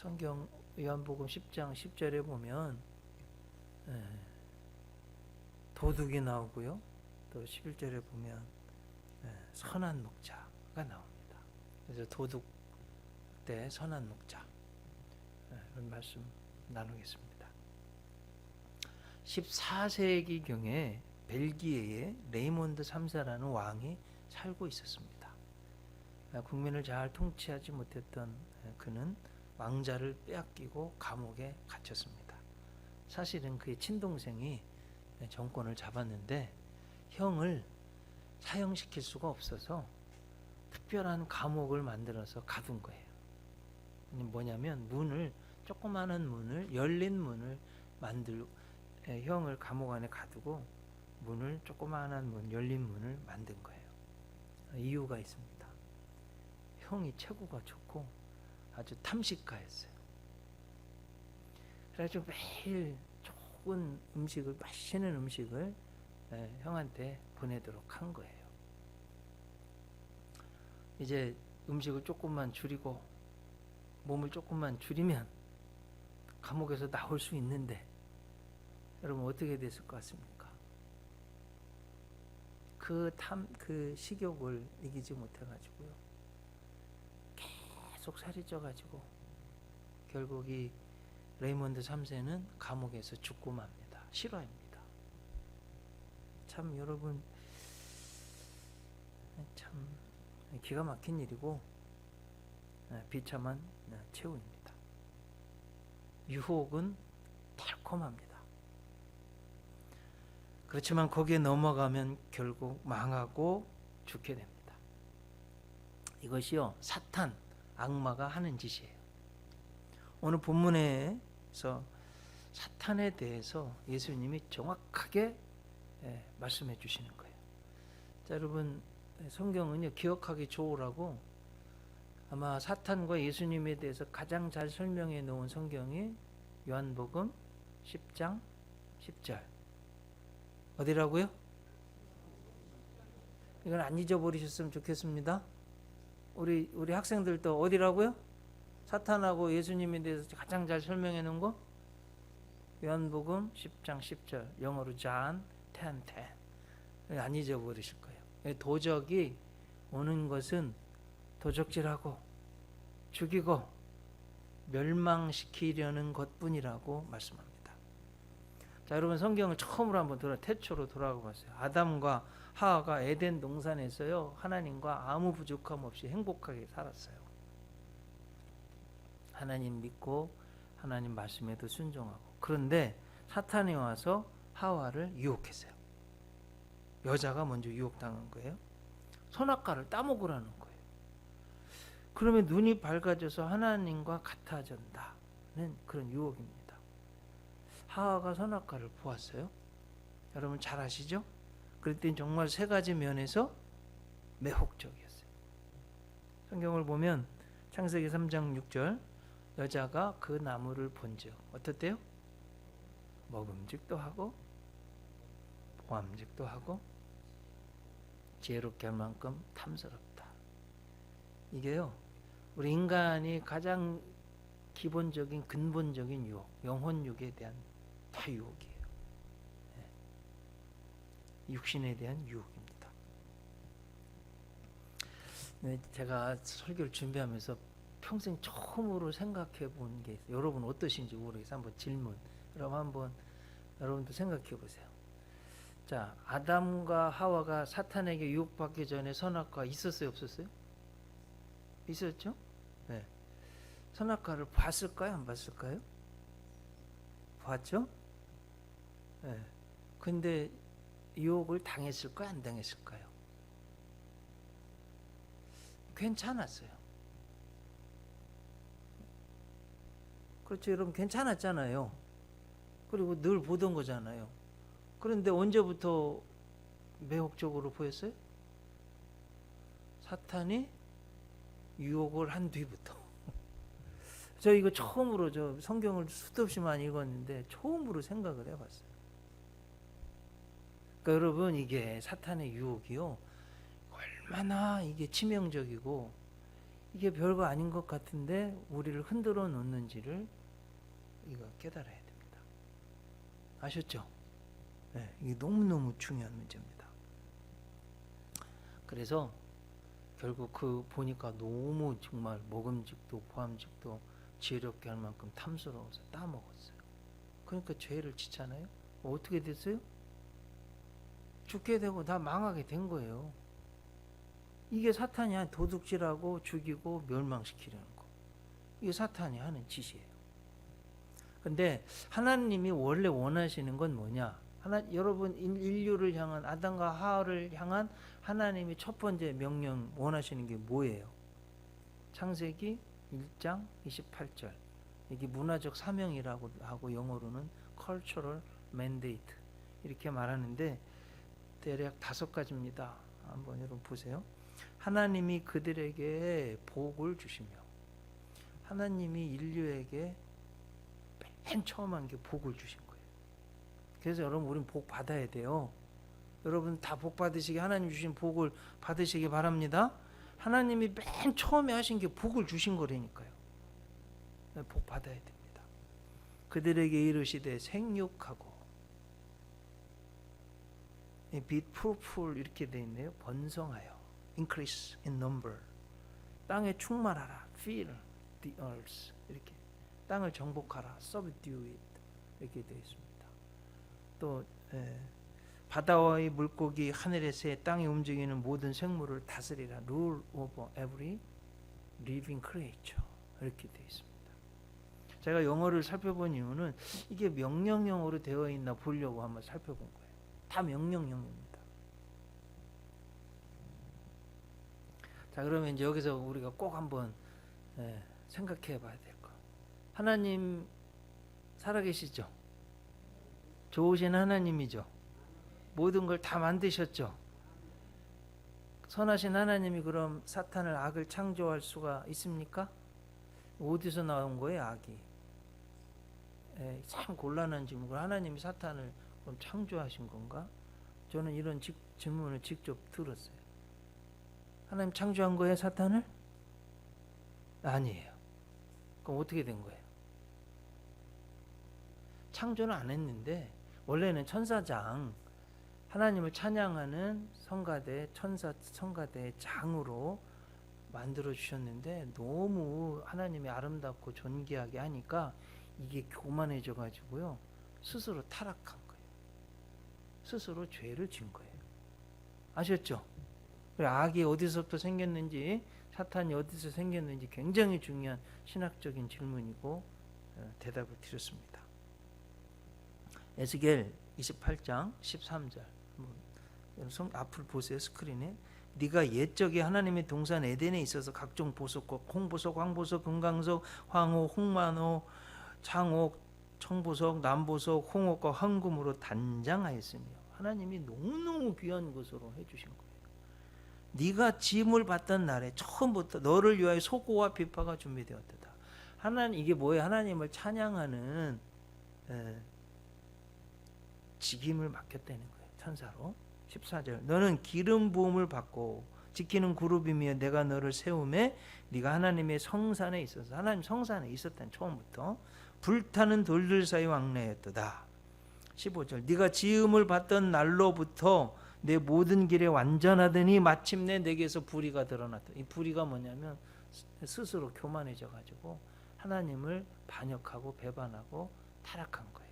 성경 요한복음 10장 10절에 보면 도둑이 나오고요. 또 11절에 보면 선한 목자가 나옵니다. 그래서 도둑 대 선한 목자 이런 말씀 나누겠습니다. 14세기경에 벨기에에 레이몬드 3세라는 왕이 살고 있었습니다. 국민을 잘 통치하지 못했던 그는 왕자를 빼앗기고 감옥에 갇혔습니다. 사실은 그의 친동생이 정권을 잡았는데 형을 사형시킬 수가 없어서 특별한 감옥을 만들어서 가둔 거예요. 뭐냐면 조그마한 문을, 열린 문을 형을 감옥 안에 가두고 조그마한 문, 열린 문을 만든 거예요. 이유가 있습니다. 형이 체구가 좋고 아주 탐식가였어요. 그래서 매일 좋은 음식을, 맛있는 음식을 형한테 보내도록 한 거예요. 이제 음식을 조금만 줄이고 몸을 조금만 줄이면 감옥에서 나올 수 있는데 여러분 어떻게 됐을 것 같습니까? 그 식욕을 이기지 못해가지고요. 계속 살이 쪄가지고 결국 이 레이몬드 3세는 감옥에서 죽고 맙니다. 실화입니다. 참 여러분 참 기가 막힌 일이고 비참한 최후입니다. 유혹은 달콤합니다. 그렇지만 거기에 넘어가면 결국 망하고 죽게 됩니다. 이것이요 사탄, 악마가 하는 짓이에요. 오늘 본문에서 사탄에 대해서 예수님이 정확하게 말씀해 주시는 거예요. 자, 여러분 성경은요 기억하기 좋으라고 아마 사탄과 예수님에 대해서 가장 잘 설명해 놓은 성경이 요한복음 10장 10절. 어디라고요? 이건 안 잊어버리셨으면 좋겠습니다. 우리 학생들도 어디라고요? 사탄하고 예수님에 대해서 가장 잘 설명해 놓은 거? 요한복음 10장 10절. 영어로 John 10:10. 안 잊어버리실 거예요. 도적이 오는 것은 도적질하고 죽이고 멸망시키려는 것뿐이라고 말씀합니다. 자, 여러분 성경을 처음으로 한번 태초로 돌아가 봤어요. 아담과 하와가 에덴 동산에서요 하나님과 아무 부족함 없이 행복하게 살았어요. 하나님 믿고 하나님 말씀에도 순종하고. 그런데 사탄이 와서 하와를 유혹했어요. 여자가 먼저 유혹당한 거예요. 선악과를 따먹으라는 거예요. 그러면 눈이 밝아져서 하나님과 같아진다는 그런 유혹입니다. 하와가 선악과를 보았어요. 여러분 잘 아시죠? 그랬더니 정말 세 가지 면에서 매혹적이었어요. 성경을 보면 창세기 3장 6절 여자가 그 나무를 본즉 어떻대요? 먹음직도 하고 보암직도 하고 지혜롭게 할 만큼 탐스럽다. 이게요 우리 인간이 가장 기본적인 근본적인 유혹, 영혼 유혹에 대한 다 유혹이에요. 육신에 대한 유혹입니다. 제가 설교를 준비하면서 평생 처음으로 생각해 본 게 있어요. 여러분 어떠신지 모르겠어요. 한번 질문. 여러분도 생각해 보세요. 자, 아담과 하와가 사탄에게 유혹받기 전에 선악과 있었어요, 없었어요? 있었죠? 네. 선악과를 봤을까요, 안 봤을까요? 봤죠? 네. 근데 유혹을 당했을까요, 안 당했을까요? 괜찮았어요. 그렇죠, 여러분 괜찮았잖아요. 그리고 늘 보던 거잖아요. 그런데 언제부터 매혹적으로 보였어요? 사탄이 유혹을 한 뒤부터. 저 이거 처음으로 성경을 수도 없이 많이 읽었는데 처음으로 생각을 해봤어요. 그러니까 여러분 이게 사탄의 유혹이요 얼마나 이게 치명적이고 이게 별거 아닌 것 같은데 우리를 흔들어 놓는지를 이거 깨달아야 됩니다. 아셨죠? 네, 이게 너무너무 중요한 문제입니다. 그래서 결국 그 보니까 너무 정말 먹음직도 보암직도 지혜롭게 할 만큼 탐스러워서 따먹었어요. 그러니까 죄를 짓잖아요. 어떻게 됐어요? 죽게 되고 다 망하게 된 거예요. 이게 사탄이 도둑질하고 죽이고 멸망시키려는 거. 이게 사탄이 하는 짓이에요. 근데 하나님이 원래 원하시는 건 뭐냐? 여러분 인류를 향한 아담과 하와를 향한 하나님이 첫 번째 명령 원하시는 게 뭐예요? 창세기 1장 28절. 이게 문화적 사명이라고 하고 영어로는 cultural mandate 이렇게 말하는데 대략 5가지입니다. 한번 여러분 보세요. 하나님이 그들에게 복을 주시며, 하나님이 인류에게 맨 처음 한 게 복을 주신 거예요. 그래서 여러분 우리는 복 받아야 돼요. 여러분 다 복 받으시게 하나님 주신 복을 받으시기 바랍니다. 하나님이 맨 처음에 하신 게 복을 주신 거라니까요. 복 받아야 됩니다. 그들에게 이르시되 생육하고 be fruitful 이렇게 돼 있네요. 번성하여 increase in number 땅에 충만하라 fill the earth 이렇게 땅을 정복하라 subdue it 이렇게 되어 있습니다. 또 바다와의 물고기 하늘의 새 땅에 움직이는 모든 생물을 다스리라 rule over every living creature 이렇게 되어 있습니다. 제가 영어를 살펴본 이유는 이게 명령형으로 되어 있나 보려고 한번 살펴본 거예요. 다 명령형입니다. 자, 그러면 이제 여기서 우리가 꼭 한번 생각해 봐야 될 거. 하나님 살아계시죠? 좋으신 하나님이죠? 모든 걸 다 만드셨죠? 선하신 하나님이 그럼 사탄을 악을 창조할 수가 있습니까? 어디서 나온 거예요, 악이? 참 곤란한 질문. 하나님이 사탄을 그럼 창조하신 건가? 저는 이런 질문을 직접 들었어요. 하나님 창조한 거예요, 사탄을? 아니에요. 그럼 어떻게 된 거예요? 창조는 안 했는데 원래는 천사장, 하나님을 찬양하는 성가대, 성가대의 장으로 만들어 주셨는데 너무 하나님이 아름답고 존귀하게 하니까 이게 교만해져 가지고요 스스로 타락한 거예요. 스스로 죄를 진 거예요. 아셨죠? 악이 어디서부터 생겼는지, 사탄이 어디서 생겼는지 굉장히 중요한 신학적인 질문이고 대답을 드렸습니다. 에스겔 28장 13절 앞을 보세요. 스크린에 네가 옛적에 하나님의 동산 에덴에 있어서 각종 보석과 콩보석, 황보석, 금강석, 황호, 홍만호, 창옥, 청보석, 남보석, 홍옥과 황금으로 단장하였으며 하나님이 너무너무 귀한 것으로 해주신 거예요. 네가 짐을 받던 날에 처음부터 너를 위하여 소고와 비파가 준비되었다. 하나님 이게 뭐예요? 하나님을 찬양하는 직임을 맡겼다는 거예요. 천사로. 14절 너는 기름 부음을 받고 지키는 그룹이며 내가 너를 세우매 네가 하나님의 성산에 있어서 하나님 성산에 있었던 처음부터 불타는 돌들 사이 왕래였도다. 15절 네가 지음을 받던 날로부터 내 모든 길에 완전하더니 마침내 내게서 불의가 드러났다. 이 불의가 뭐냐면 스스로 교만해져 가지고 하나님을 반역하고 배반하고 타락한 거예요.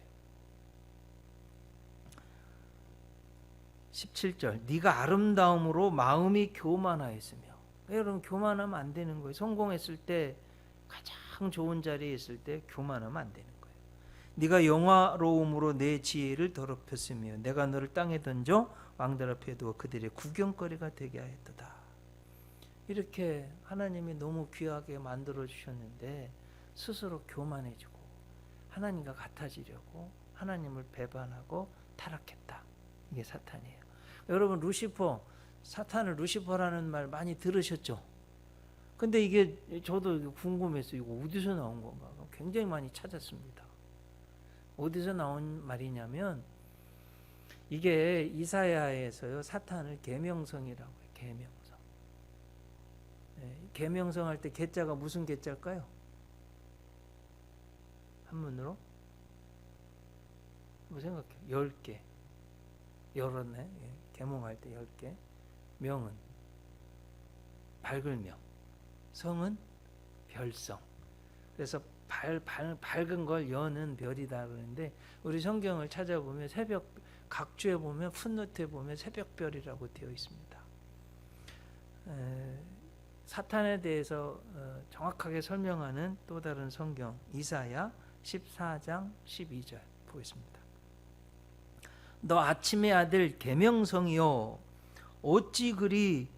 17절 네가 아름다움으로 마음이 교만하였으며 여러분 교만하면 안 되는 거예요. 성공했을 때 가장 좋은 자리에 있을 때 교만하면 안 되는 거예요. 네가 영화로움으로 내 지혜를 더럽혔으며 내가 너를 땅에 던져 왕들 앞에 두어 그들의 구경거리가 되게 하였도다. 이렇게 하나님이 너무 귀하게 만들어 주셨는데 스스로 교만해지고 하나님과 같아지려고 하나님을 배반하고 타락했다. 이게 사탄이에요. 여러분 루시퍼, 사탄을 루시퍼라는 말 많이 들으셨죠? 근데 이게 저도 궁금했어요. 이거 어디서 나온 건가? 굉장히 많이 찾았습니다. 어디서 나온 말이냐면 이게 이사야에서요 사탄을 계명성이라고 해요. 계명성. 계명성 할 때 계자가 무슨 계자일까요? 한문으로 뭐 생각해요. 10개. 열었네. 계몽할 때 10개. 명은 밝을 명. 성은 별성. 그래서 밝은 걸 여는 별이다 그러는데, 우리 성경을 찾아보면 각주에 보면 풋노트에 보면 새벽별이라고 되어 있습니다. 사탄에 대해서 정확하게 설명하는 또 다른 성경, 이사야 14장 12절 보겠습니다. 너 아침의 아들 계명성이요, 어찌 그리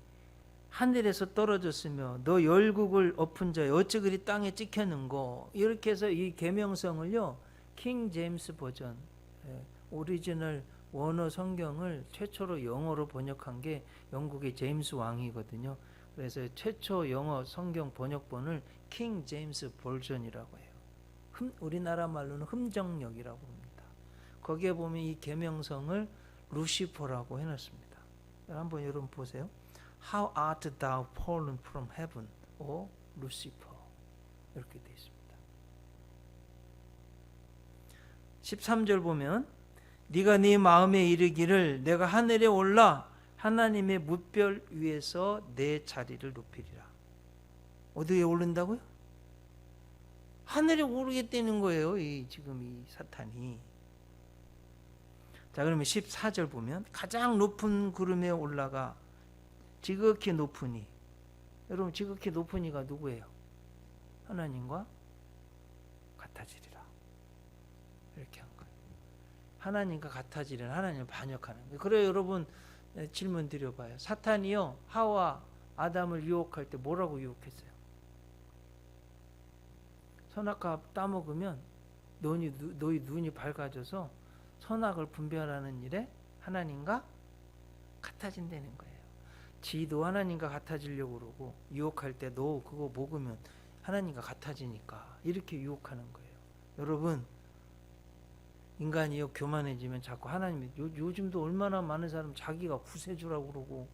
하늘에서 떨어졌으며 너 열국을 엎은 자여 어찌 그리 땅에 찍혔는고. 이렇게 해서 이 계명성을요, 킹 제임스 버전, 오리지널 원어 성경을 최초로 영어로 번역한 게 영국의 제임스 왕이거든요. 그래서 최초 영어 성경 번역본을 킹 제임스 버전이라고 해요. 우리나라 말로는 흠정역이라고 합니다. 거기에 보면 이 계명성을 루시퍼라고 해놨습니다. 한번 여러분 보세요. How art thou fallen from heaven, O Lucifer. 이렇게 되어 있습니다. 13절 보면 네가 네 마음에 이르기를 내가 하늘에 올라 하나님의 뭇별 위에서 내 자리를 높이리라. 어디에 오른다고요? 하늘에 오르겠다는 거예요. 지금 이 사탄이. 자, 그러면 14절 보면 가장 높은 구름에 올라가 지극히 높으니. 여러분, 지극히 높으니가 누구예요? 하나님과 같아지리라. 이렇게 한 거예요. 하나님과 같아지리라. 하나님을 반역하는 거예요. 그래요. 여러분, 질문 드려봐요. 사탄이요, 하와 아담을 유혹할 때 뭐라고 유혹했어요? 선악과 따먹으면 너희 눈이 밝아져서 선악을 분별하는 일에 하나님과 같아진다는 거예요. 지도 하나님과 같아지려고 그러고, 유혹할 때 너 그거 먹으면 하나님과 같아지니까 이렇게 유혹하는 거예요. 여러분, 인간이요, 교만해지면 자꾸 하나님이, 요즘도 얼마나 많은 사람 자기가 구세주라고 그러고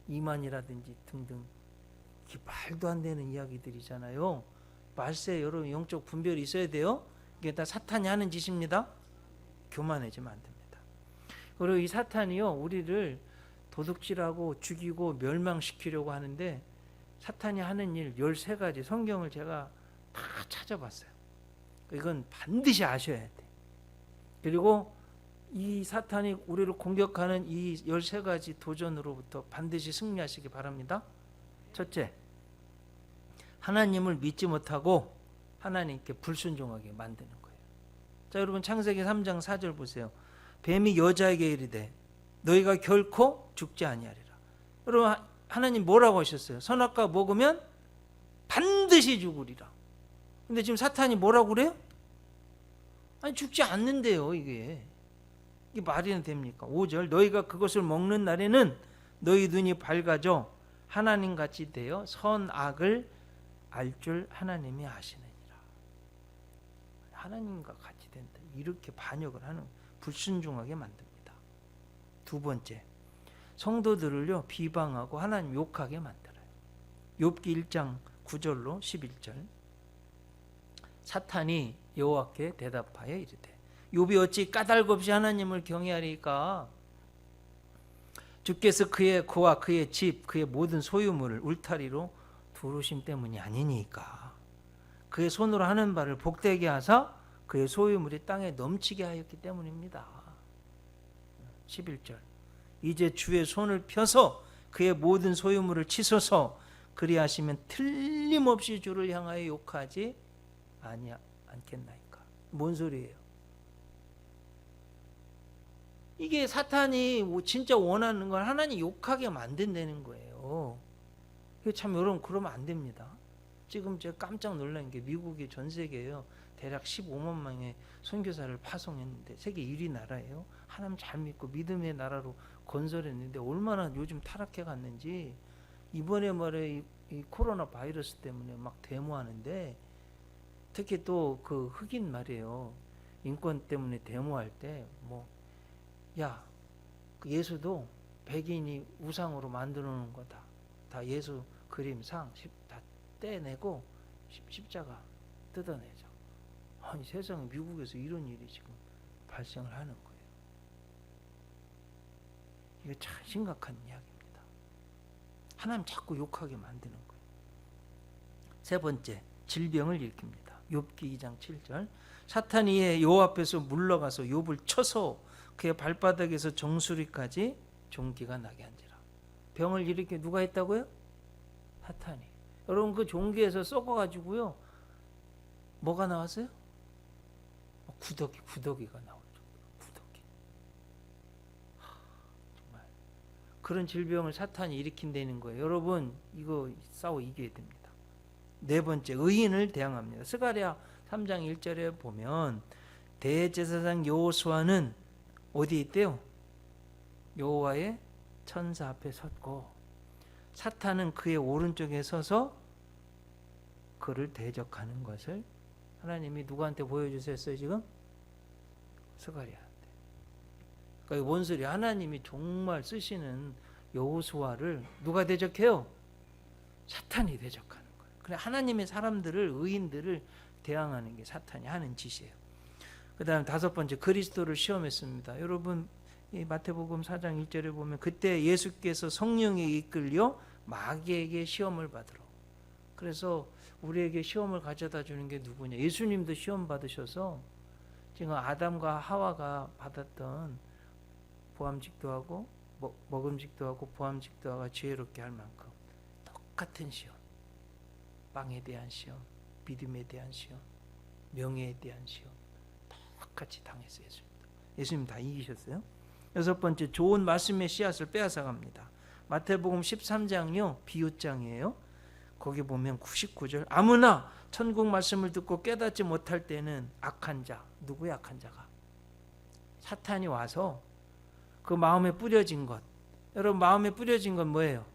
이만이라든지 등등, 이게 말도 안 되는 이야기들이잖아요. 말세 여러분 영적 분별이 있어야 돼요. 이게 다 사탄이 하는 짓입니다. 교만해지면 안 됩니다. 그리고 이 사탄이요, 우리를 도둑질하고 죽이고 멸망시키려고 하는데, 사탄이 하는 일 13가지 성경을 제가 다 찾아봤어요. 이건 반드시 아셔야 돼. 그리고 이 사탄이 우리를 공격하는 이 13가지 도전으로부터 반드시 승리하시기 바랍니다. 첫째, 하나님을 믿지 못하고 하나님께 불순종하게 만드는 거예요. 자, 여러분 창세기 3장 4절 보세요. 뱀이 여자에게 이르되 너희가 결코 죽지 아니하리라. 여러분, 하나님 뭐라고 하셨어요? 선악과 먹으면 반드시 죽으리라. 근데 지금 사탄이 뭐라고 그래요? 아니, 죽지 않는데요. 이게 말이 됩니까? 5절, 너희가 그것을 먹는 날에는 너희 눈이 밝아져 하나님같이 되어 선악을 알 줄 하나님이 아시느니라. 하나님과 같이 된다. 이렇게 반역을 하는, 불순종하게 만듭니다. 두 번째, 성도들을요 비방하고 하나님 욕하게 만들어요. 욥기 1장 9절로 11절. 사탄이 여호와께 대답하여 이르되 욥이 어찌 까닭없이 하나님을 경외하리까? 주께서 그와 그의 집 그의 모든 소유물을 울타리로 두르심 때문이 아니니까. 그의 손으로 하는 바를 복되게 하사 그의 소유물이 땅에 넘치게 하였기 때문입니다. 11절, 이제 주의 손을 펴서 그의 모든 소유물을 치소서. 그리하시면 틀림없이 주를 향하여 욕하지 않겠나이까. 뭔 소리예요? 이게 사탄이 진짜 원하는 걸 하나님 욕하게 만든다는 거예요. 참 여러분, 그러면 안 됩니다. 지금 제가 깜짝 놀란 게 미국이 전 세계에요 대략 15만 명의 선교사를 파송했는데 세계 1위 나라예요. 하나님 잘 믿고 믿음의 나라로 건설했는데 얼마나 요즘 타락해 갔는지. 이번에 말에 이 코로나 바이러스 때문에 막 데모하는데, 특히 또 그 흑인 말이에요, 인권 때문에 데모할 때 그 예수도 백인이 우상으로 만들어 놓은 거다. 다 예수 그림, 상 다 떼내고 십자가 뜯어내죠. 아니 세상에 미국에서 이런 일이 지금 발생을 하는 거예요. 이게 참 심각한 이야기입니다. 하나님 자꾸 욕하게 만드는 거예요. 세 번째, 질병을 일으킵니다. 욥기 2장 7절. 사탄이 요 앞에서 물러가서 욥을 쳐서 그의 발바닥에서 정수리까지 종기가 나게 한지라. 병을 일으켜 누가 했다고요? 사탄이. 여러분 그 종기에서 썩어가지고요. 뭐가 나왔어요? 구더기가 나오죠. 구더기. 정말 그런 질병을 사탄이 일으킨다는 거예요. 여러분 이거 싸워 이겨야 됩니다. 네 번째, 의인을 대항합니다. 스가랴 3장 1절에 보면 대제사장 여호수아는 어디에 있대요? 여호와의 천사 앞에 섰고 사탄은 그의 오른쪽에 서서 그를 대적하는 것을 하나님이 누구한테 보여주셨어요 지금? 스가랴한테. 그러니까 뭔 소리야? 하나님이 정말 쓰시는 여호수아를 누가 대적해요? 사탄이 대적하는 거예요. 그래 하나님의 사람들을, 의인들을 대항하는 게 사탄이 하는 짓이에요. 그 다음 다섯 번째, 그리스도를 시험했습니다. 여러분 이 마태복음 4장 1절에 보면 그때 예수께서 성령에 이끌려 마귀에게 시험을 받으러. 그래서 우리에게 시험을 가져다 주는 게 누구냐? 예수님도 시험 받으셔서 지금 아담과 하와가 받았던 보암직도 하고 먹음직도 하고 보암직도 하고 지혜롭게 할 만큼 똑같은 시험, 빵에 대한 시험, 믿음에 대한 시험, 명예에 대한 시험 똑같이 당했어요. 예수님 다 이기셨어요. 여섯 번째, 좋은 말씀의 씨앗을 빼앗아 갑니다. 마태복음 13장이요 비유장이에요. 거기 보면 99절, 아무나 천국 말씀을 듣고 깨닫지 못할 때는 악한 자, 누구야 악한 자가? 사탄이 와서 그 마음에 뿌려진 것, 여러분 마음에 뿌려진 건 뭐예요?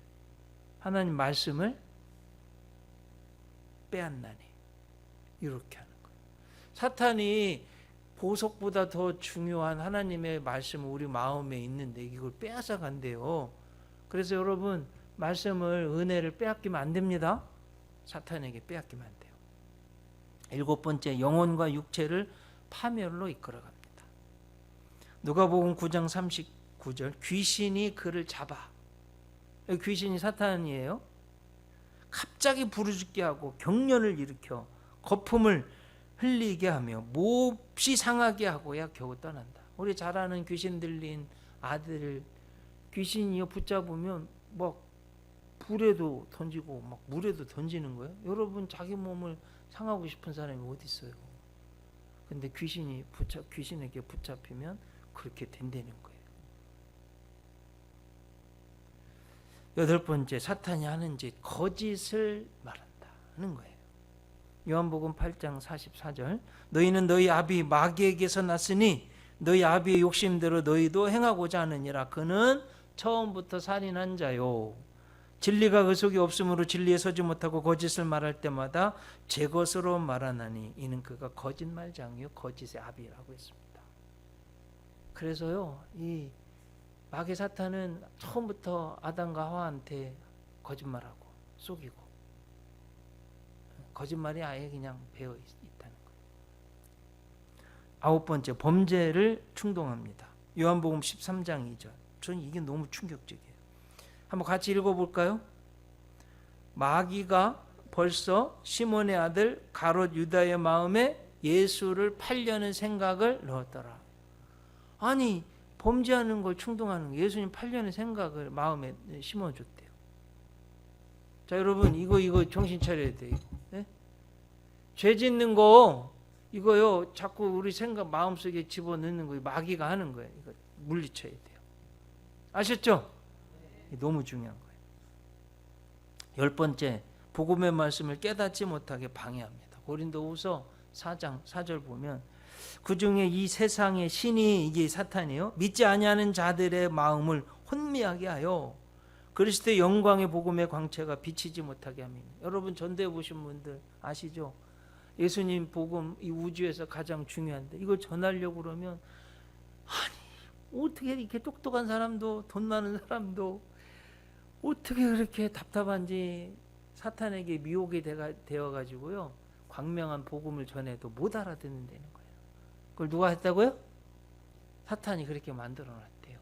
하나님 말씀을 빼앗나니, 이렇게 하는 거예요. 사탄이 보석보다 더 중요한 하나님의 말씀은 우리 마음에 있는데 이걸 빼앗아 간대요. 그래서 여러분 말씀을, 은혜를 빼앗기면 안 됩니다. 사탄에게 빼앗기면 안 돼요. 일곱 번째, 영혼과 육체를 파멸로 이끌어갑니다. 누가복음 9장 39절, 귀신이 그를 잡아. 귀신이 사탄이에요. 갑자기 부르짖게 하고 경련을 일으켜 거품을 흘리게 하며 몹시 상하게 하고야 겨우 떠난다. 우리 잘 아는 귀신 들린 아들을 귀신이요 붙잡으면 막 불에도 던지고 막 물에도 던지는 거예요. 여러분 자기 몸을 상하고 싶은 사람이 어디 있어요? 근데 귀신에게 붙잡히면 그렇게 된다는 거예요. 여덟 번째, 사탄이 하는 짓, 거짓을 말한다는 거예요. 요한복음 8장 44절, 너희는 너희 아비 마귀에게서 났으니 너희 아비의 욕심대로 너희도 행하고자 하느니라. 그는 처음부터 살인한 자요, 진리가 그 속에 없으므로 진리에 서지 못하고 거짓을 말할 때마다 제 것으로 말하나니 이는 그가 거짓말장이요 거짓의 아비라고 했습니다. 그래서요 이 마귀 사탄은 처음부터 아담과 하와한테 거짓말하고 속이고 거짓말이 아예 그냥 배어 있다는 거예요. 아홉 번째, 범죄를 충동합니다. 요한복음 13장 2절. 저는 이게 너무 충격적이에요. 한번 같이 읽어볼까요? 마귀가 벌써 시몬의 아들 가롯 유다의 마음에 예수를 팔려는 생각을 넣었더라. 아니 범죄하는 걸 충동하는 거, 예수님 팔려는 생각을 마음에 심어줬대요. 자 여러분 이거 정신 차려야 돼요. 네? 죄 짓는 거 이거요 자꾸 우리 생각 마음속에 집어넣는 거 마귀가 하는 거예요. 이거 물리쳐야 돼요. 아셨죠? 너무 중요한 거예요. 열 번째, 복음의 말씀을 깨닫지 못하게 방해합니다. 고린도후서 4장 4절 보면 그 중에 이 세상의 신이, 이게 사탄이에요, 믿지 아니하는 자들의 마음을 혼미하게 하여 그리스도의 영광의 복음의 광채가 비치지 못하게 합니다. 여러분 전도해 보신 분들 아시죠? 예수님 복음 이 우주에서 가장 중요한데 이걸 전하려고 그러면 아니 어떻게 이렇게 똑똑한 사람도 돈 많은 사람도 어떻게 그렇게 답답한지 사탄에게 미혹이 되어가지고요, 광명한 복음을 전해도 못 알아듣는다는 거예요. 그걸 누가 했다고요? 사탄이 그렇게 만들어놨대요.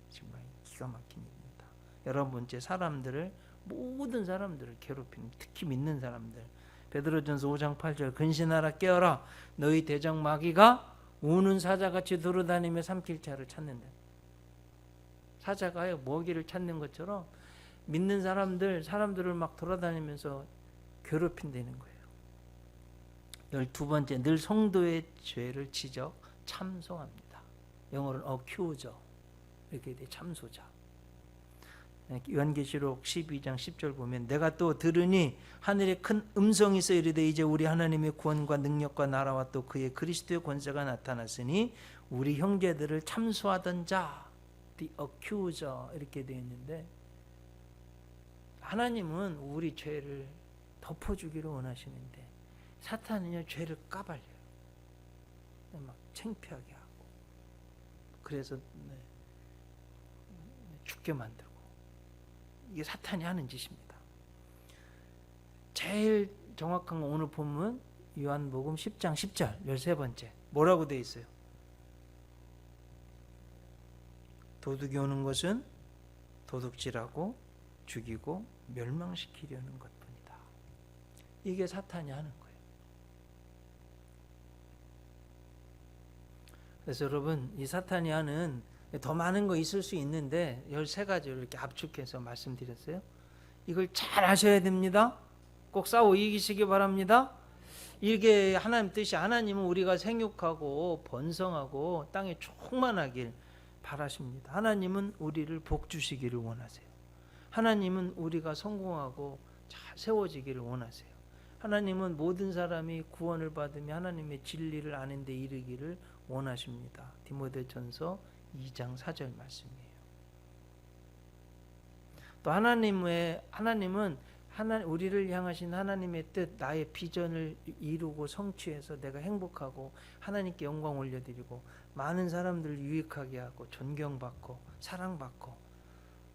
정말 기가 막힌 일입니다. 11번째, 모든 사람들을 괴롭히는, 특히 믿는 사람들. 베드로전서 5장 8절, 근신하라 깨어라, 너희 대적 마귀가 우는 사자같이 돌아다니며 삼킬 자를 찾는다. 사자가요, 먹이를 찾는 것처럼 믿는 사람들을 막 돌아다니면서 괴롭힌다는 거예요. 12번째, 늘 성도의 죄를 지적, 참소합니다. 영어로는 accuser, 이렇게 돼, 참소자. 요한계시록 12장 10절 보면, 내가 또 들으니 하늘에 큰 음성이 있어 이르되, 이제 우리 하나님의 구원과 능력과 나라와 또 그의 그리스도의 권세가 나타났으니 우리 형제들을 참소하던 자, the accuser, 이렇게 되어 있는데, 하나님은 우리 죄를 덮어주기를 원하시는데 사탄은요, 죄를 까발려요. 막 창피하게 하고, 그래서 죽게 만들고. 이게 사탄이 하는 짓입니다. 제일 정확한 거 오늘 보면 요한복음 10장 10절 13번째 뭐라고 되어 있어요? 도둑이 오는 것은 도둑질하고 죽이고 멸망시키려는 것뿐이다. 이게 사탄이 하는 거예요. 그래서 여러분, 이 사탄이 하는 더 많은 거 있을 수 있는데 13가지를 이렇게 압축해서 말씀드렸어요. 이걸 잘 아셔야 됩니다. 꼭 싸워 이기시기 바랍니다. 이게 하나님 뜻이, 하나님은 우리가 생육하고 번성하고 땅에 충만하길 바라십니다. 하나님은 우리를 복 주시기를 원하세요. 하나님은 우리가 성공하고 잘 세워지기를 원하세요. 하나님은 모든 사람이 구원을 받으며 하나님의 진리를 아는 데 이르기를 원하십니다. 디모데전서 2장 4절 말씀이에요. 또 하나님은 우리를 향하신 하나님의 뜻, 나의 비전을 이루고 성취해서 내가 행복하고 하나님께 영광 올려드리고 많은 사람들을 유익하게 하고 존경받고 사랑받고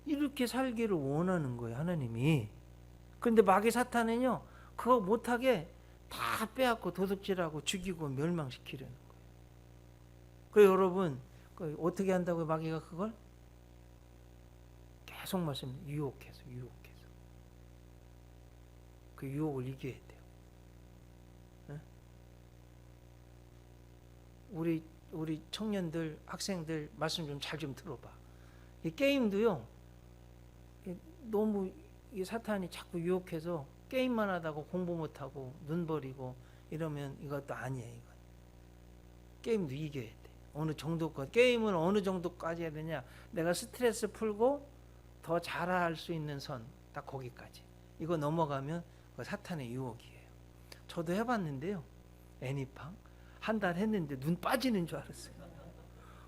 이렇게 살기를 원하는 거예요, 하나님이. 그런데 마귀 사탄은요, 그거 못하게 다 빼앗고 도둑질하고 죽이고 멸망시키려는 거예요. 그래서 여러분, 어떻게 한다고요, 마귀가 그걸? 계속 유혹해서 그 유혹을 이겨야 돼요. 네? 우리 청년들, 학생들 말씀 좀 잘 좀 들어봐. 이 게임도요, 너무 이 사탄이 자꾸 유혹해서 게임만 하다가 공부 못하고 눈 버리고 이러면 이것도 아니에요. 이건. 게임도 이겨야 돼. 어느 정도까지, 게임은 어느 정도까지 해야 되냐, 내가 스트레스 풀고 더 잘할 수 있는 선, 딱 거기까지. 이거 넘어가면 사탄의 유혹이에요. 저도 해봤는데요, 애니팡 한 달 했는데 눈 빠지는 줄 알았어요.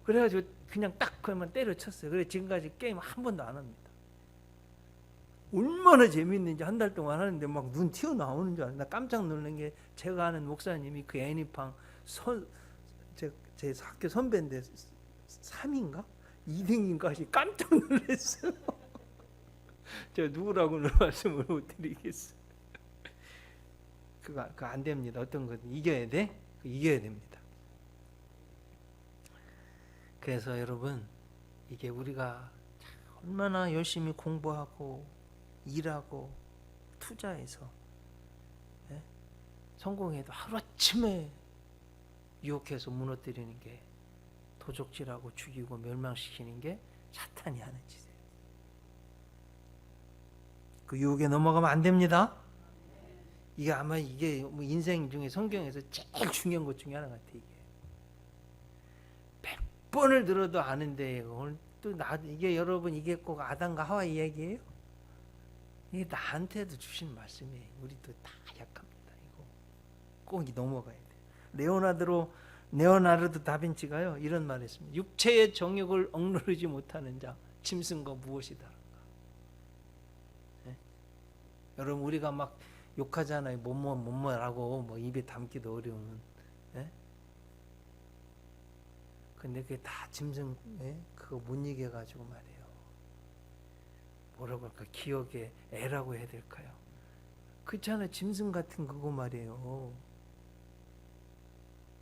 그래가지고 그냥 딱 그만 때려쳤어요. 그래서 지금까지 게임 한 번도 안 합니다. 얼마나 재밌는지 한 달 동안 하는데 막 눈 튀어나오는 줄 알았어요. 나 깜짝 놀란 게, 제가 아는 목사님이 그 애니팡 제 학교 선배인데 3인가? 2등인가 하시 깜짝 놀랐어요. 제가 누구라고는 말씀을 못 드리겠어요. 그거 안 됩니다. 어떤 건 이겨야 돼? 이겨야 됩니다. 그래서 여러분, 이게 우리가 얼마나 열심히 공부하고 일하고 투자해서 성공해도 하루아침에 유혹해서 무너뜨리는 게, 도적질하고 죽이고 멸망시키는 게 사탄이 하는 짓이에요. 그 유혹에 넘어가면 안 됩니다. 이게 아마 뭐 인생 중에 성경에서 제일 중요한 것 중에 하나 같아요. 이게 100번을 들어도 아는데 또 이게 여러분, 이게 꼭 아담과 하와 이야기예요? 이게 나한테도 주신 말씀이에요. 우리도 다 약합니다. 이거 꼭 넘어가야 돼. 레오나르도 다빈치가요, 이런 말을 했습니다. 육체의 정욕을 억누르지 못하는 자, 짐승과 무엇이다. 네? 여러분, 우리가 막 욕하잖아요. 뭐라고 뭐 입에 담기도 어려운. 네? 근데 그게 다 짐승, 그거 못 이겨가지고 말이에요. 뭐라고 할까? 기억의 애라고 해야 될까요? 그렇잖아. 짐승 같은 그거 말이에요.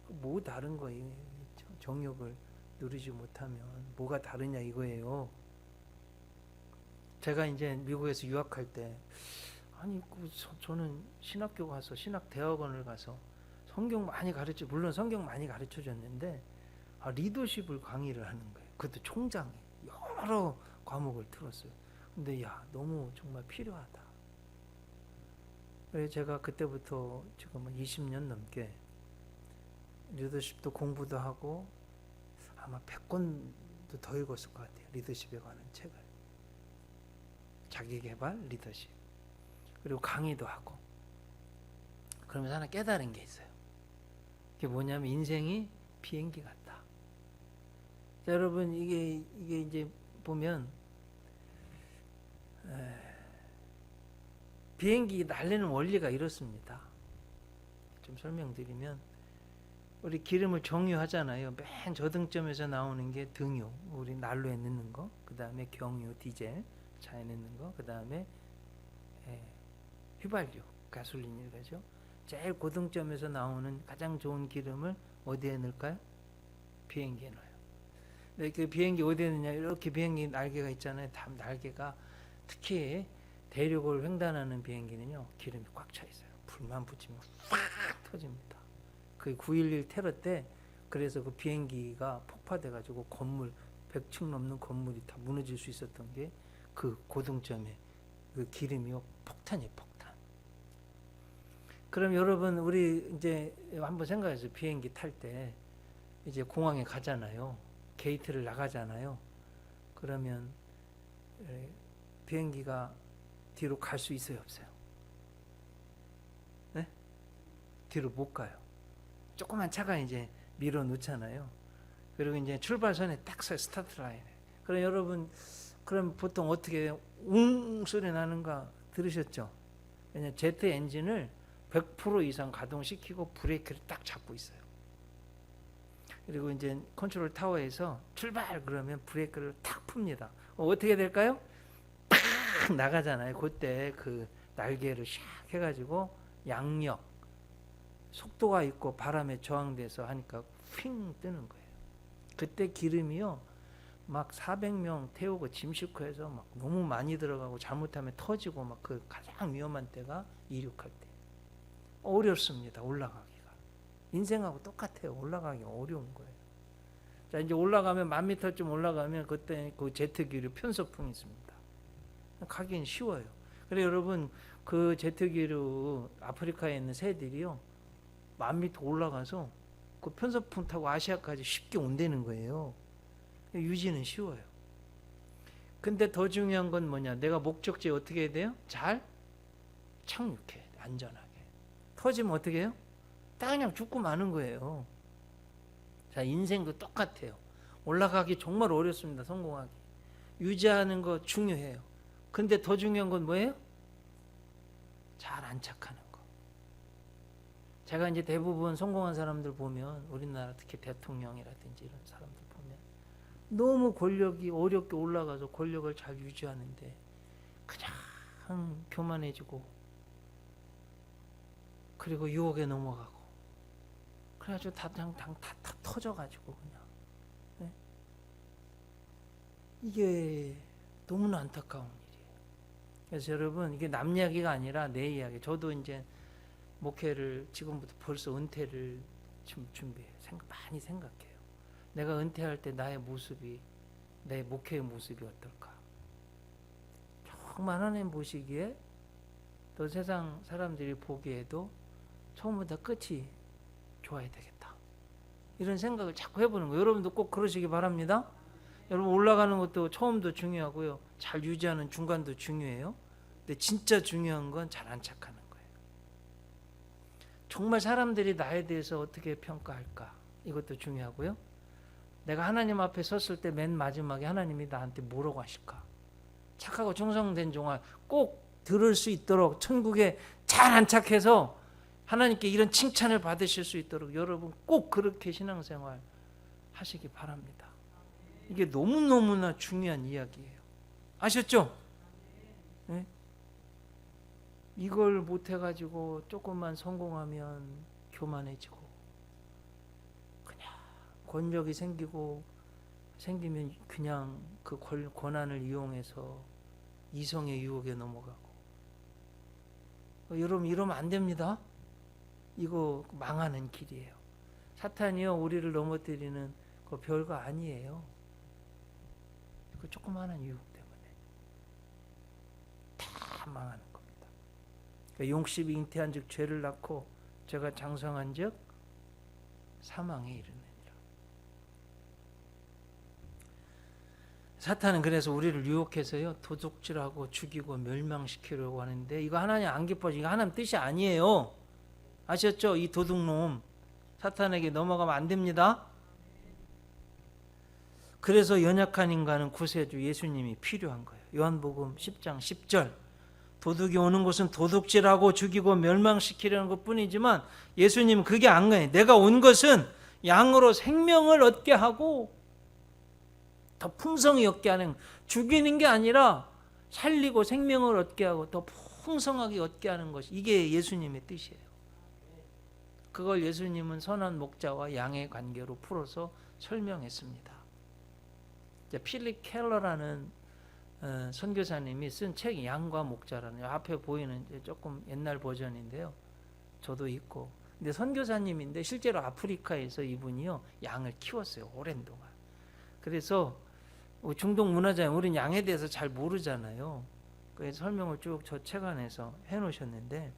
뭐 다른 거예요. 정욕을 누리지 못하면 뭐가 다르냐 이거예요. 제가 이제 미국에서 유학할 때 아니 저는 신학교 가서 신학대학원을 가서 성경 많이 가르쳐, 물론 성경 많이 가르쳐 줬는데 리더십을 강의를 하는 거예요. 그것도 총장이 여러 과목을 들었어요. 근데 너무 정말 필요하다. 그래서 제가 그때부터 지금 20년 넘게 리더십도 공부도 하고 아마 100권도 더 읽었을 것 같아요. 리더십에 관한 책을. 자기계발, 리더십. 그리고 강의도 하고. 그러면서 하나 깨달은 게 있어요. 그게 뭐냐면 인생이 비행기 같다. 자, 여러분 이게 이제 보면 비행기 날리는 원리가 이렇습니다. 좀 설명드리면 우리 기름을 정유하잖아요. 맨 저등점에서 나오는 게 등유, 우리 난로에 넣는 거, 그 다음에 경유, 디젤, 차에 넣는 거, 그 다음에 휘발유, 가솔린이라죠. 제일 고등점에서 나오는 가장 좋은 기름을 어디에 넣을까요? 비행기에 넣어요. 근데 그 비행기 어디에 넣냐? 이렇게 비행기 날개가 있잖아요. 날개가 특히 대륙을 횡단하는 비행기는요, 기름이 꽉 차 있어요. 불만 붙이면 팍 터집니다. 그 9.11 테러 때 그래서 그 비행기가 폭파돼가지고 건물 100층 넘는 건물이 다 무너질 수 있었던 게 그 고등점에 그 기름이요, 폭탄이에요, 폭탄. 그럼 여러분 우리 이제 한번 생각해서 비행기 탈 때 이제 공항에 가잖아요. 게이트를 나가잖아요. 그러면 비행기가 뒤로 갈 수 있어요, 없어요? 네? 뒤로 못 가요. 조그만 차가 이제 밀어 놓잖아요. 그리고 이제 출발선에 딱 서요, 스타트 라인에. 그럼 여러분, 그럼 보통 어떻게 웅 소리 나는가 들으셨죠? 왜냐면 제트 엔진을 100% 이상 가동시키고 브레이크를 딱 잡고 있어요. 그리고 이제 컨트롤 타워에서 출발 그러면 브레이크를 탁 풉니다. 어떻게 될까요? 팍 나가잖아요. 그때 그 날개를 샥 해가지고 양력, 속도가 있고 바람에 저항돼서 하니까 휙 뜨는 거예요. 그때 기름이요, 막 400명 태우고 짐 싣고 해서 막 너무 많이 들어가고 잘못하면 터지고 막 그 가장 위험한 때가 이륙할 때. 어렵습니다, 올라가기가. 인생하고 똑같아요. 올라가기 어려운 거예요. 자, 이제 올라가면 1000m쯤 올라가면 그때 그 제트기류 편서풍이 있습니다. 가기는 쉬워요. 그래 여러분, 그 제트기류 아프리카에 있는 새들이요, 1000m 올라가서 그 편서풍 타고 아시아까지 쉽게 온다는 거예요. 유지는 쉬워요. 근데 더 중요한 건 뭐냐? 내가 목적지에 어떻게 해야 돼요? 잘 착륙해야 돼, 안전하게. 터지면 어떻게 해요? 딱 그냥 죽고 마는 거예요. 자, 인생도 똑같아요. 올라가기 정말 어렵습니다, 성공하기. 유지하는 거 중요해요. 근데 더 중요한 건 뭐예요? 잘 안착하는 거. 제가 이제 대부분 성공한 사람들 보면, 우리나라 특히 대통령이라든지 이런 사람들 보면 너무 권력이 어렵게 올라가서 권력을 잘 유지하는데 그냥 교만해지고, 그리고 유혹에 넘어가고, 그래가지고 다 터져가지고 그냥. 네? 이게 너무나 안타까운 일이에요. 그래서 여러분, 이게 남 이야기가 아니라 내 이야기. 저도 이제 목회를 지금부터 벌써 은퇴를 준비해요. 많이 생각해요. 내가 은퇴할 때 나의 모습이, 내 목회의 모습이 어떨까? 정말 하나님 보시기에, 또 세상 사람들이 보기에도 처음부터 끝이 좋아야 되겠다, 이런 생각을 자꾸 해보는 거예요. 여러분도 꼭 그러시기 바랍니다. 여러분, 올라가는 것도 처음도 중요하고요, 잘 유지하는 중간도 중요해요. 근데 진짜 중요한 건 잘 안착하는 거예요. 정말 사람들이 나에 대해서 어떻게 평가할까, 이것도 중요하고요. 내가 하나님 앞에 섰을 때 맨 마지막에 하나님이 나한테 뭐라고 하실까? 착하고 충성된 종아, 꼭 들을 수 있도록 천국에 잘 안착해서 하나님께 이런 칭찬을 받으실 수 있도록 여러분 꼭 그렇게 신앙생활 하시기 바랍니다. 이게 너무너무나 중요한 이야기예요. 아셨죠? 네? 이걸 못 해가지고 조금만 성공하면 교만해지고, 그냥 권력이 생기면 그냥 그 권한을 이용해서 이성의 유혹에 넘어가고. 여러분, 이러면 안 됩니다. 이거 망하는 길이에요. 사탄이요, 우리를 넘어뜨리는 그 별거 아니에요. 그 조그마한 유혹 때문에 다 망하는 겁니다. 그러니까 용십이 잉태한 즉 죄를 낳고 죄가 장성한 즉 사망에 이르느니라. 사탄은 그래서 우리를 유혹해서요, 도둑질하고 죽이고 멸망시키려고 하는데, 이거 하나님 안 기뻐지고, 이거 하나님 뜻이 아니에요. 아셨죠? 이 도둑놈 사탄에게 넘어가면 안 됩니다. 그래서 연약한 인간은 구세주 예수님이 필요한 거예요. 요한복음 10장 10절, 도둑이 오는 것은 도둑질하고 죽이고 멸망시키려는 것뿐이지만 예수님은 그게 안 거예요. 내가 온 것은 양으로 생명을 얻게 하고 더 풍성히 얻게 하는, 죽이는 게 아니라 살리고 생명을 얻게 하고 더 풍성하게 얻게 하는 것이, 이게 예수님의 뜻이에요. 그걸 예수님은 선한 목자와 양의 관계로 풀어서 설명했습니다. 필립 켈러라는 선교사님이 쓴 책이 양과 목자라는, 앞에 보이는 조금 옛날 버전인데요. 저도 있고. 근데 선교사님인데 실제로 아프리카에서 이분이요, 양을 키웠어요, 오랜 동안. 그래서 중동 문화자인 우리는 양에 대해서 잘 모르잖아요. 그래서 설명을 쭉 저 책 안에서 해놓으셨는데,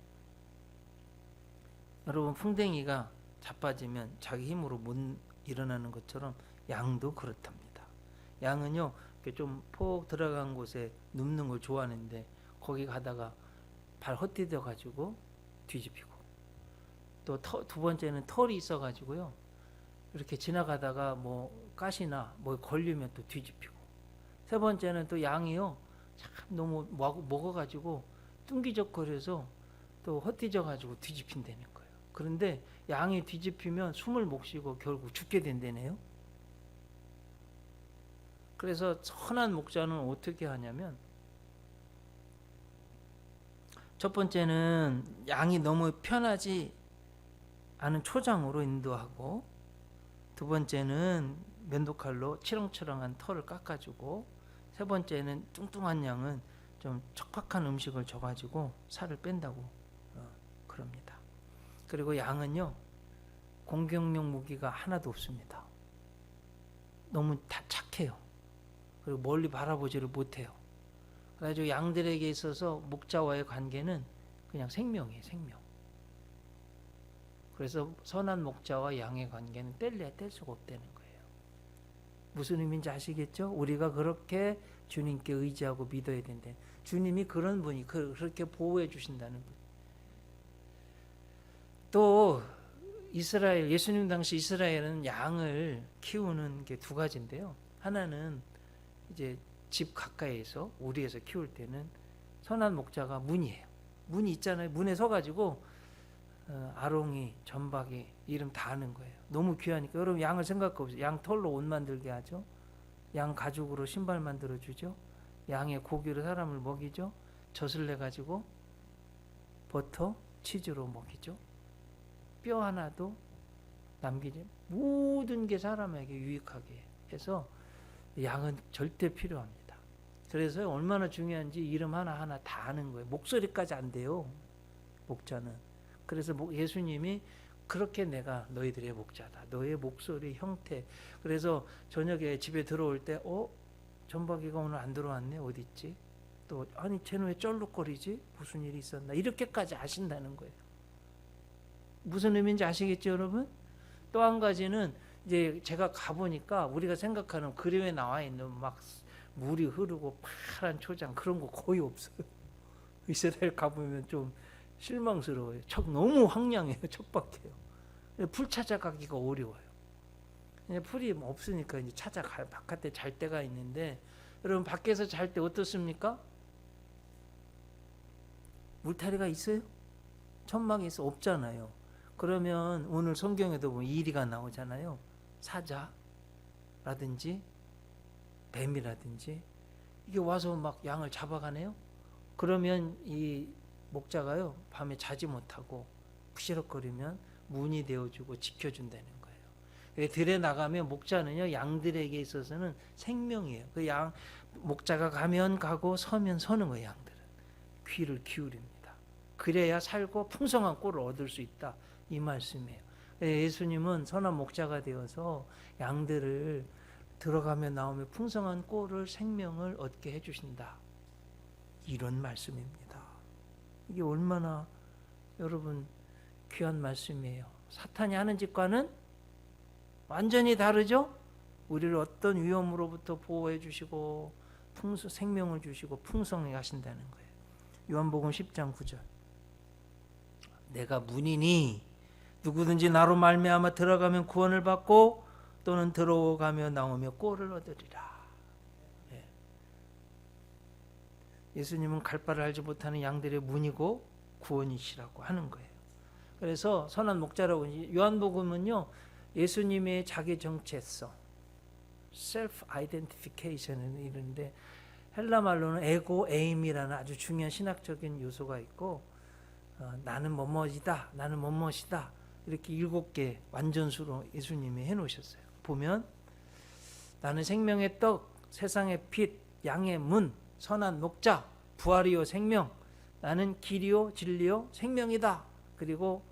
여러분, 풍뎅이가 자빠지면 자기 힘으로 못 일어나는 것처럼 양도 그렇답니다. 양은요, 좀 폭 들어간 곳에 눕는 걸 좋아하는데 거기 가다가 발 헛디뎌 가지고 뒤집히고, 또 두 번째는 털이 있어 가지고요, 이렇게 지나가다가 뭐 가시나 뭐 걸리면 또 뒤집히고, 세 번째는 또 양이요, 참 너무 먹어 가지고 뚱기적거려서 또 헛디져 가지고 뒤집힌다는 거예요. 그런데 양이 뒤집히면 숨을 못 쉬고 결국 죽게 된다네요. 그래서 선한 목자는 어떻게 하냐면, 첫 번째는 양이 너무 편하지 않은 초장으로 인도하고, 두 번째는 면도칼로 치렁치렁한 털을 깎아주고, 세 번째는 뚱뚱한 양은 좀 척박한 음식을 줘가지고 살을 뺀다고 그럽니다. 그리고 양은요, 공격용 무기가 하나도 없습니다. 너무 다 착해요. 그리고 멀리 바라보지를 못해요. 그래가지고 양들에게 있어서 목자와의 관계는 그냥 생명이에요, 생명. 그래서 선한 목자와 양의 관계는 뗄래야 뗄 수가 없다는 거예요. 무슨 의미인지 아시겠죠? 우리가 그렇게 주님께 의지하고 믿어야 된다. 주님이 그런 분이 그렇게 보호해 주신다는 분. 또 이스라엘, 예수님 당시 이스라엘은 양을 키우는 게 두 가지인데요. 하나는 이제 집 가까이에서 우리에서 키울 때는 선한 목자가 문이에요. 문이 있잖아요. 문에 서가지고 아롱이, 전박이 이름 다 아는 거예요. 너무 귀하니까. 여러분, 양을 생각해보세요. 양 털로 옷 만들게 하죠. 양 가죽으로 신발 만들어주죠. 양의 고기로 사람을 먹이죠. 젖을 내가지고 버터, 치즈로 먹이죠. 뼈 하나도 남기지, 모든 게 사람에게 유익하게 해서 양은 절대 필요합니다. 그래서 얼마나 중요한지 이름 하나하나 다 아는 거예요. 목소리까지 안 돼요, 목자는. 그래서 예수님이 그렇게 내가 너희들의 목자다. 너의 목소리, 형태. 그래서 저녁에 집에 들어올 때 전박이가 오늘 안 들어왔네. 어디 있지? 또 아니 쟤는 왜 쩔룩거리지? 무슨 일이 있었나? 이렇게까지 아신다는 거예요. 무슨 의미인지 아시겠죠, 여러분? 또 한 가지는 이제 제가 가보니까 우리가 생각하는 그림에 나와 있는 막 물이 흐르고 파란 초장 그런 거 거의 없어요. 이스라엘 가보면 좀 실망스러워요. 너무 황량해요. 척박해요. 풀 찾아가기가 어려워요. 풀이 없으니까 이제 바깥에 잘 때가 있는데, 여러분 밖에서 잘 때 어떻습니까? 울타리가 있어요? 천막이 있어? 없잖아요. 그러면 오늘 성경에도 보면 이리가 나오잖아요. 사자라든지 뱀이라든지 이게 와서 막 양을 잡아가네요. 그러면 이 목자가요 밤에 자지 못하고 부시럭거리면 문이 되어주고 지켜준다는 거예요. 들에 나가면 목자는요 양들에게 있어서는 생명이에요. 그 양 목자가 가면 가고 서면 서는 거예요. 양들은 귀를 기울입니다. 그래야 살고 풍성한 꼴을 얻을 수 있다 이 말씀이에요. 예수님은 선한 목자가 되어서 양들을 들어가며 나오며 풍성한 꼴을 생명을 얻게 해주신다 이런 말씀입니다. 이게 얼마나 여러분 귀한 말씀이에요. 사탄이 하는 짓과는 완전히 다르죠. 우리를 어떤 위험으로부터 보호해 주시고 생명을 주시고 풍성하게 하신다는 거예요. 요한복음 10장 9절 내가 문이니 누구든지 나로 말미암아 들어가면 구원을 받고 또는 들어가며 나오며 꼴을 얻으리라. 예수님은 갈 바를 알지 못하는 양들의 문이고 구원이시라고 하는 거예요. 그래서 선한 목자라고 요한복음은요 예수님의 자기 정체성 self identification을 이르는데 헬라 말로는 에고 에임이라는 아주 중요한 신학적인 요소가 있고 나는 뭐뭐이다 나는 뭐뭐이다 이렇게 7개 완전수로 예수님이 해놓으셨어요. 보면 나는 생명의 떡 세상의 빛 양의 문 선한 목자 부활이요 생명 나는 길이요 진리요 생명이다. 그리고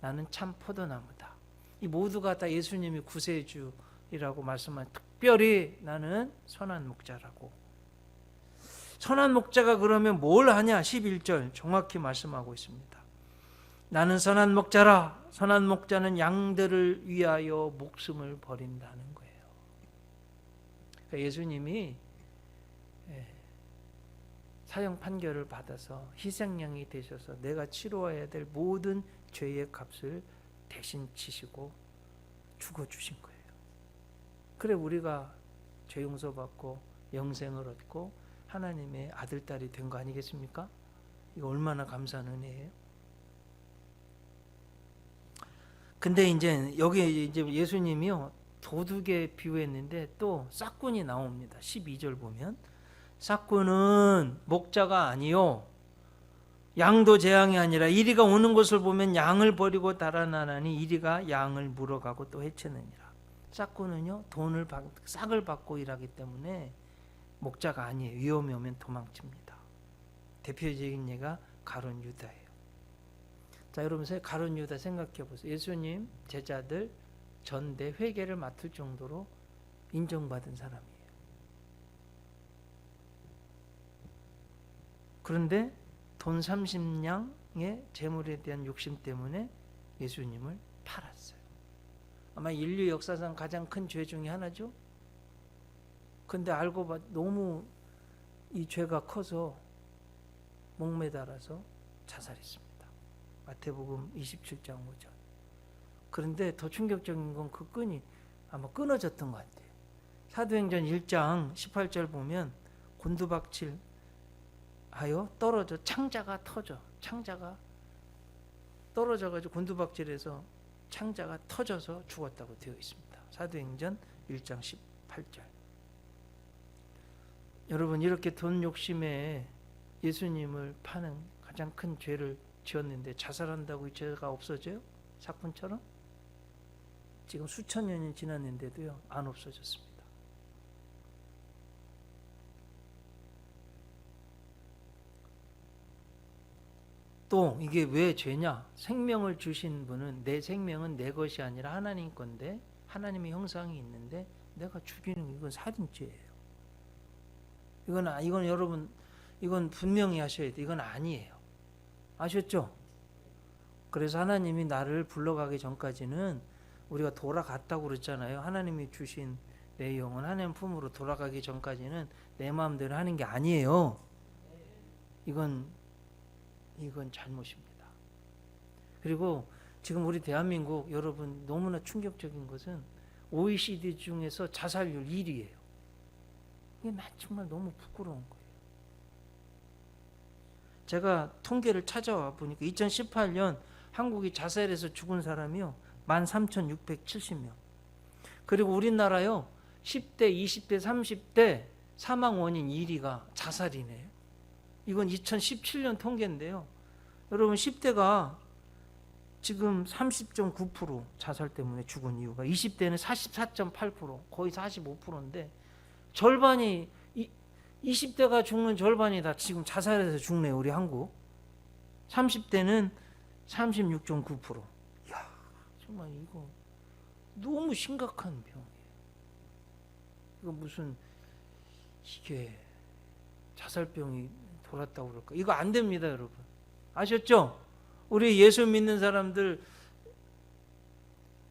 나는 참 포도나무다. 이 모두가 다 예수님이 구세주이라고 말씀한 특별히 나는 선한 목자라고. 선한 목자가 그러면 뭘 하냐 11절 정확히 말씀하고 있습니다. 나는 선한 목자라. 선한 목자는 양들을 위하여 목숨을 버린다는 거예요. 그러니까 예수님이 사형 판결을 받아서 희생양이 되셔서 내가 치러야 될 모든 죄의 값을 대신 치시고 죽어주신 거예요. 그래 우리가 죄 용서받고 영생을 얻고 하나님의 아들, 딸이 된 거 아니겠습니까? 이거 얼마나 감사한 은혜예요. 근데 이제 여기 이제 예수님이요 도둑에 비유했는데 또 싹꾼이 나옵니다. 12절 보면 싹꾼은 목자가 아니요 양도 재앙이 아니라 이리가 오는 것을 보면 양을 버리고 달아나나니 이리가 양을 물어가고 또 해치느니라. 싹꾼은요 싹을 받고 일하기 때문에 목자가 아니에요. 위험이 오면 도망칩니다. 대표적인 예가 가룟 유다예요. 자 여러분 가룟 유다 생각해 보세요. 예수님 제자들 전대 회계를 맡을 정도로 인정받은 사람이에요. 그런데 돈 30냥의 재물에 대한 욕심 때문에 예수님을 팔았어요. 아마 인류 역사상 가장 큰 죄 중에 하나죠. 근데 알고 봐 너무 이 죄가 커서 목매달아서 자살했습니다. 마태복음 27장 5절. 그런데 더 충격적인 건 그 끈이 아마 끊어졌던 것 같아요. 사도행전 1장 18절 보면 곤두박질 하여 떨어져 창자가 터져. 창자가 떨어져가지고 곤두박질해서 창자가 터져서 죽었다고 되어 있습니다. 사도행전 1장 18절. 여러분 이렇게 돈 욕심에 예수님을 파는 가장 큰 죄를 지었는데 자살한다고 이 죄가 없어져요? 삭군처럼? 지금 수천 년이 지났는데도요 안 없어졌습니다. 또 이게 왜 죄냐? 생명을 주신 분은 내 생명은 내 것이 아니라 하나님 건데 하나님의 형상이 있는데 내가 죽이는 이건 살인죄예요. 이건 여러분 이건 분명히 하셔야 돼요. 이건 아니에요. 아셨죠? 그래서 하나님이 나를 불러가기 전까지는 우리가 돌아갔다고 그랬잖아요. 하나님이 주신 내 영혼 하나님 품으로 돌아가기 전까지는 내 마음대로 하는 게 아니에요. 이건 잘못입니다. 그리고 지금 우리 대한민국 여러분 너무나 충격적인 것은 OECD 중에서 자살률 1위예요. 이게 나 정말 너무 부끄러운 거예요. 제가 통계를 찾아와 보니까 2018년 한국이 자살해서 죽은 사람이요 13,670명. 그리고 우리나라요 10대, 20대, 30대 사망 원인 1위가 자살이네요. 이건 2017년 통계인데요. 여러분 10대가 지금 30.9% 자살 때문에 죽은 이유가, 20대는 44.8%, 거의 45%인데 절반이 20대가 죽는 절반이 다 지금 자살해서 죽네요. 우리 한국. 30대는 36.9%. 이야, 정말 이거 너무 심각한 병이에요. 이거 무슨 이게 자살병이 돌았다고 그럴까? 이거 안 됩니다, 여러분. 아셨죠? 우리 예수 믿는 사람들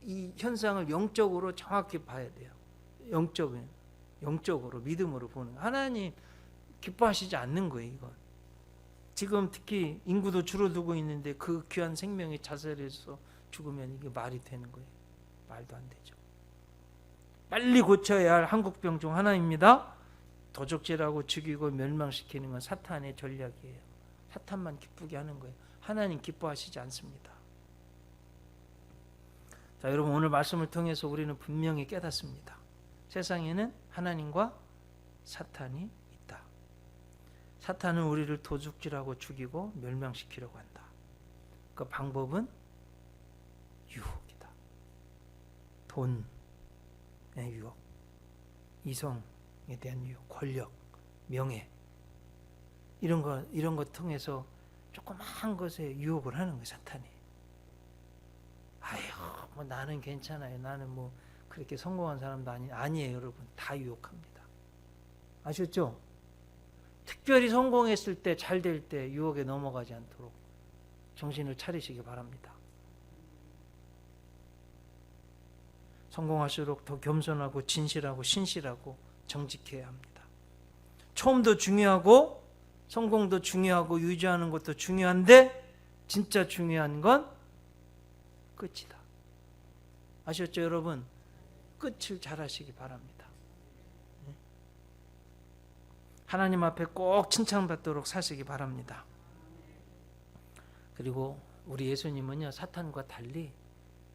이 현상을 영적으로 정확히 봐야 돼요. 영적으로 믿음으로 보는. 하나님 기뻐하시지 않는 거예요, 이건. 지금 특히 인구도 줄어들고 있는데 그 귀한 생명이 자살해서 죽으면 이게 말이 되는 거예요. 말도 안 되죠. 빨리 고쳐야 할 한국병 중 하나입니다. 도적질하고 죽이고 멸망시키는 건 사탄의 전략이에요. 사탄만 기쁘게 하는 거예요. 하나님 기뻐하시지 않습니다. 자, 여러분 오늘 말씀을 통해서 우리는 분명히 깨닫습니다. 세상에는 하나님과 사탄이 있다. 사탄은 우리를 도둑질하고 죽이고 멸망시키려고 한다. 그 방법은 유혹이다. 돈의 유혹, 이성에 대한 유혹, 권력, 명예, 이런 거 통해서 조그마한 것에 유혹을 하는 거예요, 사탄이. 아유, 뭐 나는 괜찮아요. 나는 뭐 그렇게 성공한 사람도 아니에요, 여러분. 다 유혹합니다. 아셨죠? 특별히 성공했을 때, 잘 될 때 유혹에 넘어가지 않도록 정신을 차리시기 바랍니다. 성공할수록 더 겸손하고 진실하고 신실하고 정직해야 합니다. 처음도 중요하고 성공도 중요하고 유지하는 것도 중요한데 진짜 중요한 건 끝이다. 아셨죠, 여러분? 끝을 잘 하시기 바랍니다. 하나님 앞에 꼭 칭찬받도록 사시기 바랍니다. 그리고 우리 예수님은요, 사탄과 달리,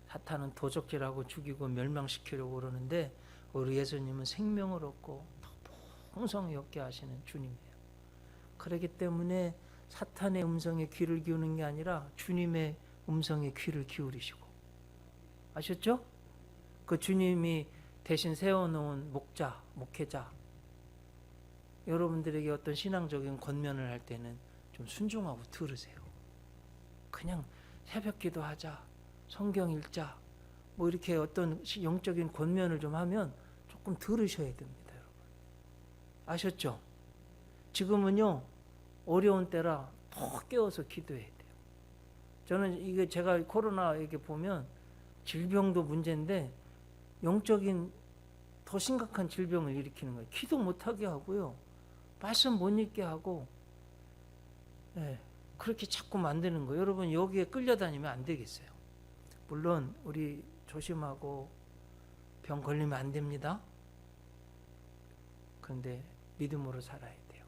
사탄은 도적질하고 죽이고 멸망시키려고 그러는데 우리 예수님은 생명을 얻고 풍성히 얻게 하시는 주님이에요. 그렇기 때문에 사탄의 음성에 귀를 기우는 게 아니라 주님의 음성에 귀를 기울이시고, 아셨죠? 그 주님이 대신 세워놓은 목회자, 여러분들에게 어떤 신앙적인 권면을 할 때는 좀 순종하고 들으세요. 그냥 새벽 기도하자, 성경 읽자, 뭐 이렇게 어떤 영적인 권면을 좀 하면 조금 들으셔야 됩니다, 여러분. 아셨죠? 지금은요, 어려운 때라 더 깨워서 기도해야 돼요. 저는 이게 제가 코로나 이렇게 보면 질병도 문제인데 영적인 더 심각한 질병을 일으키는 거예요. 기도 못하게 하고요, 말씀 못 읽게 하고, 그렇게 자꾸 만드는 거예요. 여러분 여기에 끌려다니면 안 되겠어요. 물론 우리 조심하고 병 걸리면 안 됩니다. 그런데 믿음으로 살아야 돼요.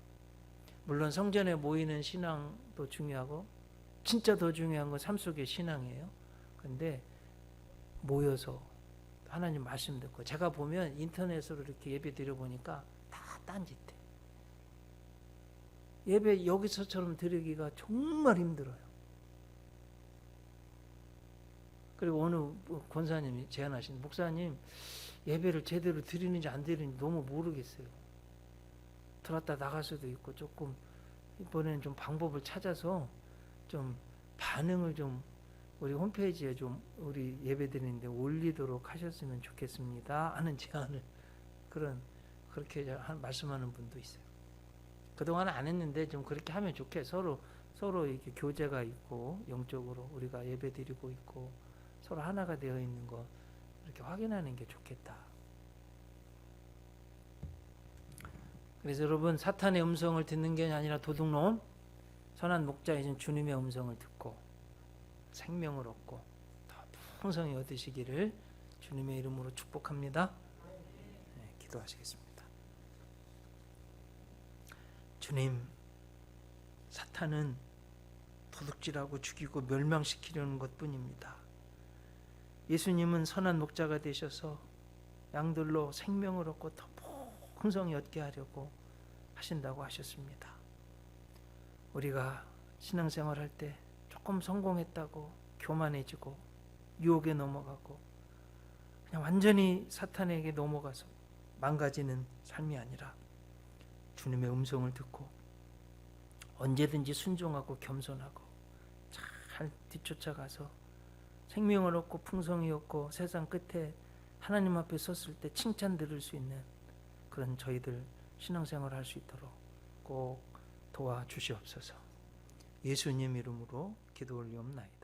물론 성전에 모이는 신앙도 중요하고 진짜 더 중요한 건 삶 속의 신앙이에요. 그런데 모여서 하나님 말씀 듣고, 제가 보면 인터넷으로 이렇게 예배 드려보니까 다 딴짓해. 예배 여기서처럼 드리기가 정말 힘들어요. 그리고 어느 권사님이 제안하신, 목사님 예배를 제대로 드리는지 안 드리는지 너무 모르겠어요. 들었다 나갈 수도 있고, 조금 이번에는 좀 방법을 찾아서 좀 반응을 좀 우리 홈페이지에 좀 우리 예배 드리는데 올리도록 하셨으면 좋겠습니다 하는 제안을, 그렇게 말씀하는 분도 있어요. 그동안 안 했는데 좀 그렇게 하면 좋게, 서로 이렇게 교제가 있고 영적으로 우리가 예배 드리고 있고 서로 하나가 되어 있는 거 이렇게 확인하는 게 좋겠다. 그래서 여러분, 사탄의 음성을 듣는 게 아니라 도둑놈, 선한 목자이신 주님의 음성을 듣고 생명을 얻고 더 풍성히 얻으시기를 주님의 이름으로 축복합니다. 기도하시겠습니다. 주님, 사탄은 도둑질하고 죽이고 멸망시키려는 것뿐입니다. 예수님은 선한 목자가 되셔서 양들로 생명을 얻고 더 풍성히 얻게 하려고 하신다고 하셨습니다. 우리가 신앙생활 할 때 조금 성공했다고 교만해지고 유혹에 넘어가고 그냥 완전히 사탄에게 넘어가서 망가지는 삶이 아니라 주님의 음성을 듣고 언제든지 순종하고 겸손하고 잘 뒤쫓아가서 생명을 얻고 풍성이 얻고 세상 끝에 하나님 앞에 섰을 때 칭찬 들을 수 있는 그런 저희들 신앙생활을 할 수 있도록 꼭 도와주시옵소서. 예수님 이름으로 기도 올리옵나이다.